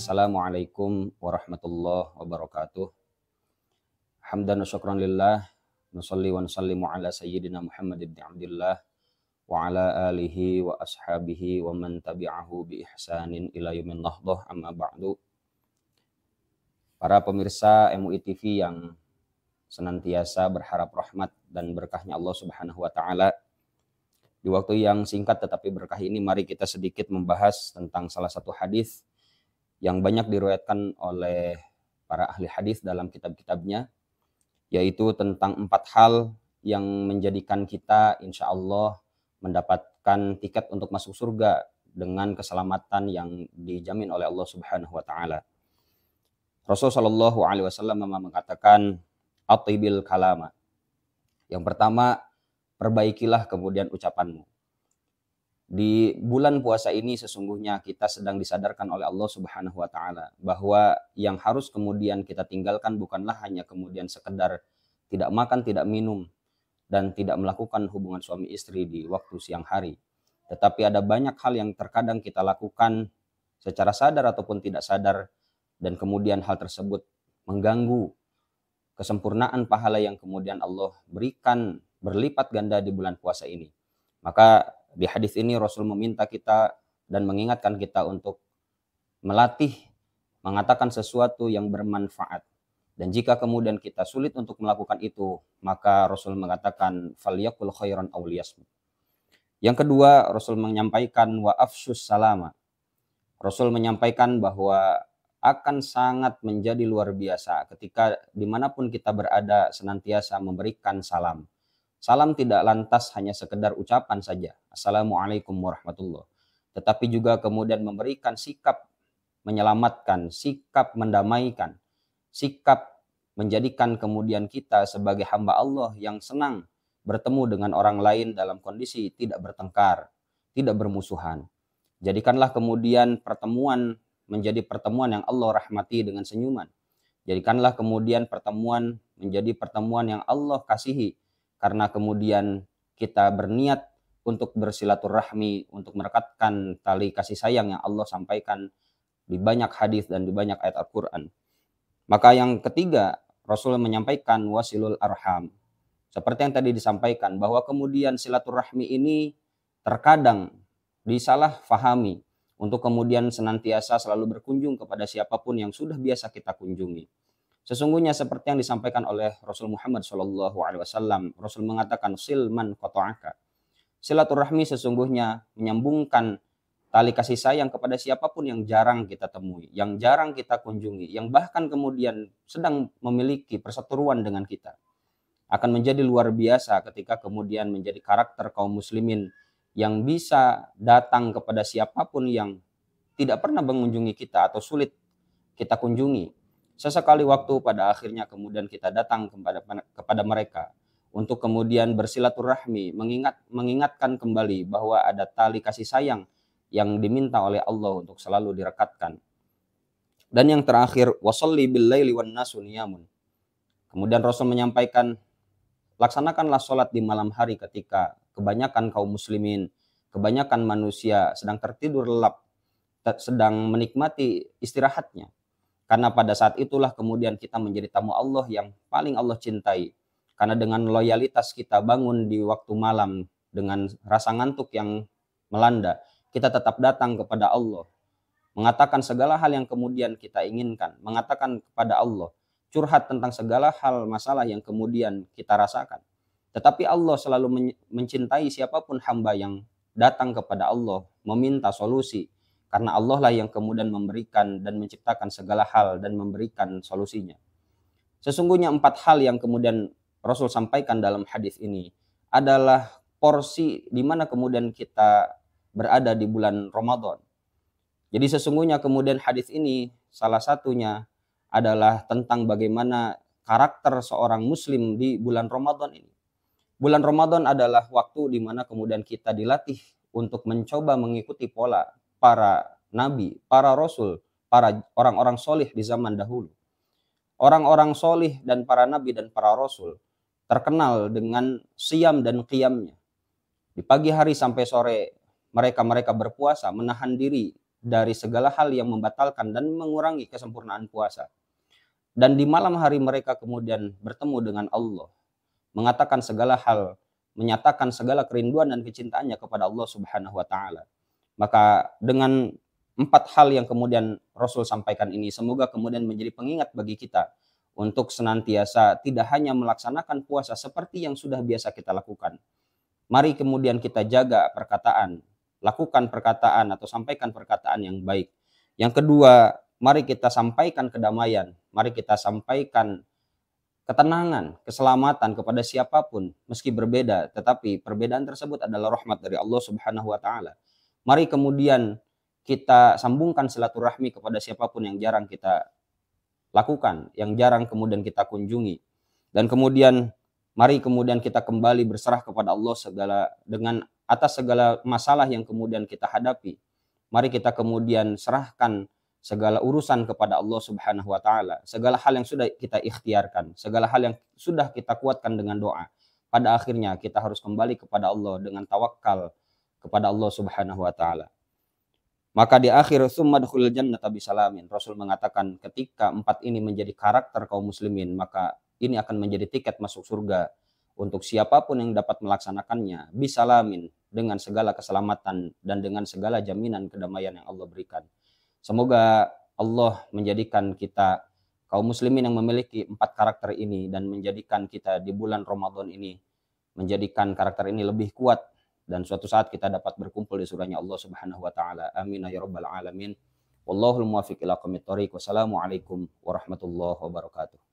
Assalamualaikum warahmatullahi wabarakatuh. Hamdan wa syukran lillah. Nusalli wa nusallimu ala sayyidina Muhammad ibn Abdillah wa ala alihi wa ashabihi wa man tabi'ahu bi ihsanin ila yaumin nahdah, amma ba'du. Para pemirsa MUI TV yang senantiasa berharap rahmat dan berkahnya Allah Subhanahu wa taala. Di waktu yang singkat tetapi berkah ini, mari kita sedikit membahas tentang salah satu hadis yang banyak diriwayatkan oleh para ahli hadis dalam kitab-kitabnya, yaitu tentang 4 hal yang menjadikan kita insya Allah mendapatkan tiket untuk masuk surga dengan keselamatan yang dijamin oleh Allah Subhanahu wa taala. Rasul sallallahu alaihi wasallam mengatakan atibil kalama. Yang pertama, perbaikilah kemudian ucapanmu. Di bulan puasa ini sesungguhnya kita sedang disadarkan oleh Allah Subhanahu wa taala bahwa yang harus kemudian kita tinggalkan bukanlah hanya kemudian sekedar tidak makan, tidak minum, dan tidak melakukan hubungan suami istri di waktu siang hari. Tetapi ada banyak hal yang terkadang kita lakukan secara sadar ataupun tidak sadar, dan kemudian hal tersebut mengganggu kesempurnaan pahala yang kemudian Allah berikan berlipat ganda di bulan puasa ini. Maka di hadis ini Rasul meminta kita dan mengingatkan kita untuk melatih mengatakan sesuatu yang bermanfaat. Dan jika kemudian kita sulit untuk melakukan itu, maka Rasul mengatakan falyaqul khairan aw liyasmut. Yang kedua, Rasul menyampaikan wa afsyus salama. Rasul menyampaikan bahwa akan sangat menjadi luar biasa ketika dimanapun kita berada senantiasa memberikan salam. Salam tidak lantas hanya sekedar ucapan saja, Assalamualaikum warahmatullahi, tetapi juga kemudian memberikan sikap menyelamatkan, sikap mendamaikan, sikap menjadikan kemudian kita sebagai hamba Allah yang senang bertemu dengan orang lain dalam kondisi tidak bertengkar, tidak bermusuhan. Jadikanlah kemudian pertemuan menjadi pertemuan yang Allah rahmati dengan senyuman. Jadikanlah kemudian pertemuan menjadi pertemuan yang Allah kasihi, karena kemudian kita berniat untuk bersilaturahmi, untuk merekatkan tali kasih sayang yang Allah sampaikan di banyak hadis dan di banyak ayat Al-Quran. Maka yang ketiga, Rasul menyampaikan wasilul arham. Seperti yang tadi disampaikan, bahwa kemudian silaturahmi ini terkadang disalah fahami untuk kemudian senantiasa selalu berkunjung kepada siapapun yang sudah biasa kita kunjungi. Sesungguhnya seperti yang disampaikan oleh Rasul Muhammad SAW, Rasul mengatakan silman qata'aka. Silaturahmi sesungguhnya menyambungkan tali kasih sayang kepada siapapun yang jarang kita temui, yang jarang kita kunjungi, yang bahkan kemudian sedang memiliki perseteruan dengan kita. Akan menjadi luar biasa ketika kemudian menjadi karakter kaum muslimin yang bisa datang kepada siapapun yang tidak pernah mengunjungi kita atau sulit kita kunjungi. Sesekali waktu pada akhirnya kemudian kita datang kepada mereka untuk kemudian bersilaturahmi, mengingatkan kembali bahwa ada tali kasih sayang yang diminta oleh Allah untuk selalu direkatkan. Dan yang terakhir, wasalli bil laili wan nasu niyamun. Kemudian Rasul menyampaikan, laksanakanlah sholat di malam hari ketika kebanyakan kaum muslimin, kebanyakan manusia sedang tertidur lelap, sedang menikmati istirahatnya. Karena pada saat itulah kemudian kita menjadi tamu Allah yang paling Allah cintai. Karena dengan loyalitas kita bangun di waktu malam dengan rasa ngantuk yang melanda, kita tetap datang kepada Allah. Mengatakan segala hal yang kemudian kita inginkan. Mengatakan kepada Allah. Curhat tentang segala hal masalah yang kemudian kita rasakan. Tetapi Allah selalu mencintai siapapun hamba yang datang kepada Allah, meminta solusi. Karena Allah lah yang kemudian memberikan dan menciptakan segala hal dan memberikan solusinya. Sesungguhnya 4 hal yang kemudian Rasul sampaikan dalam hadis ini adalah porsi di mana kemudian kita berada di bulan Ramadan. Jadi sesungguhnya kemudian hadis ini salah satunya adalah tentang bagaimana karakter seorang muslim di bulan Ramadan ini. Bulan Ramadan adalah waktu di mana kemudian kita dilatih untuk mencoba mengikuti pola para nabi, para rasul, para orang-orang solih di zaman dahulu. Orang-orang solih dan para nabi dan para rasul terkenal dengan siam dan qiyamnya. Di pagi hari sampai sore mereka berpuasa, menahan diri dari segala hal yang membatalkan dan mengurangi kesempurnaan puasa. Dan di malam hari mereka kemudian bertemu dengan Allah, mengatakan segala hal, menyatakan segala kerinduan dan kecintaannya kepada Allah Subhanahu wa taala. Maka dengan 4 hal yang kemudian Rasul sampaikan ini, semoga kemudian menjadi pengingat bagi kita untuk senantiasa tidak hanya melaksanakan puasa seperti yang sudah biasa kita lakukan. Mari kemudian kita jaga perkataan, lakukan perkataan atau sampaikan perkataan yang baik. Yang kedua, mari kita sampaikan kedamaian, mari kita sampaikan ketenangan, keselamatan kepada siapapun meski berbeda, tetapi perbedaan tersebut adalah rahmat dari Allah Subhanahu wa taala. Mari kemudian kita sambungkan silaturahmi kepada siapapun yang jarang kita lakukan, yang jarang kemudian kita kunjungi. Dan kemudian mari kemudian kita kembali berserah kepada Allah atas segala masalah yang kemudian kita hadapi. Mari kita kemudian serahkan segala urusan kepada Allah Subhanahu wa taala. Segala hal yang sudah kita ikhtiarkan, segala hal yang sudah kita kuatkan dengan doa. Pada akhirnya kita harus kembali kepada Allah dengan tawakal kepada Allah Subhanahu wa taala. Maka di akhir summa dkhulul jannata bisalamin. Rasul mengatakan ketika 4 ini menjadi karakter kaum muslimin, maka ini akan menjadi tiket masuk surga untuk siapapun yang dapat melaksanakannya bisalamin, dengan segala keselamatan dan dengan segala jaminan kedamaian yang Allah berikan. Semoga Allah menjadikan kita kaum muslimin yang memiliki 4 karakter ini dan menjadikan kita di bulan Ramadan ini menjadikan karakter ini lebih kuat dan suatu saat kita dapat berkumpul di surganya Allah Subhanahu wa taala. Amin ya rabbal alamin. Wallahul muwaffiq ila aqwamit thoriq. Wassalamualaikum warahmatullahi wabarakatuh.